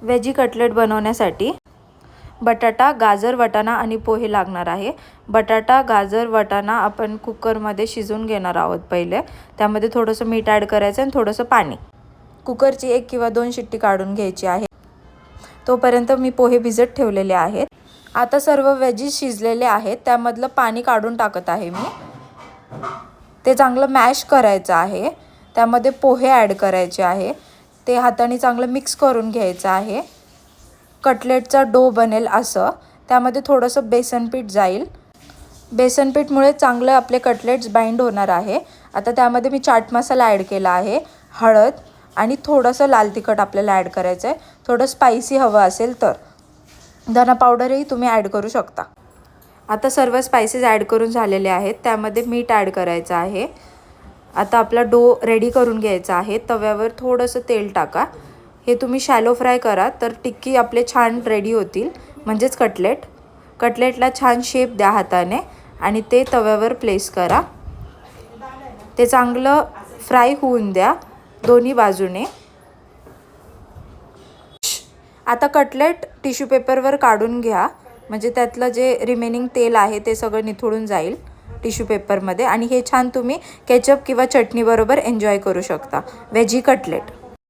Veggie cutlet बनवण्यासाठी बटाटा, गाजर, वाटाणा आणि पोहे लागणार आहे। बटाटा, गाजर, वाटाणा आपण कुकरमध्ये शिजवून घेणार आहोत। पहिले त्यामध्ये थोडंसं मीठ ॲड करायचं आणि थोडंसं पाणी। कुकरची 1 किंवा 2 शिट्टी काढून घ्यायची आहे। तोपर्यंत मी पोहे भिजत ठेवलेले आहेत। आता सर्व व्हेजीज शिजलेले आहेत, त्यामधलं पाणी काढून टाकत आहे मी। ते चांगलं मॅश करायचं आहे। त्यामध्ये पोहे ॲड करायचे आहे। ते हाताने चांगलं मिक्स करून घ्यायचं आहे। कटलेटचा डो बनेल असं। त्यामध्ये थोडंसं बेसन पीठ जाईल। बेसन पीठमुळे चांगलं आपले कटलेट्स बाइंड होणार आहे। आता त्यामध्ये मी चाट मसाला ॲड केला आहे, हळद आणि थोडंसं लाल तिखट आपल्याला ॲड करायचं आहे। थोडं स्पायसी हवं असेल तर धना पावडरही तुम्ही ॲड करू शकता। आता सर्व स्पाइसेस ॲड करून झालेले आहेत। त्यामध्ये मीठ ॲड करायचं आहे। आता आपला डो रेडी करून घ्यायचा आहे। तव्यावर थोडंसं तेल टाका। हे तुम्ही शॅलो फ्राय करा तर टिक्की आपले छान रेडी होतील, म्हणजेच कटलेटला छान शेप द्या हाताने आणि ते तव्यावर प्लेस करा। ते चांगलं फ्राय होऊन द्या दोन्ही बाजूने। आता कटलेट टिश्यू पेपरवर काढून घ्या, म्हणजे त्यातलं जे रिमेनिंग तेल आहे ते सगळं निथळून जाईल टिश्यू पेपरमध्ये आणि हे छान तुम्ही केचप किंवा चटणी बरोबर एन्जॉय करू शकता। Veggie cutlet.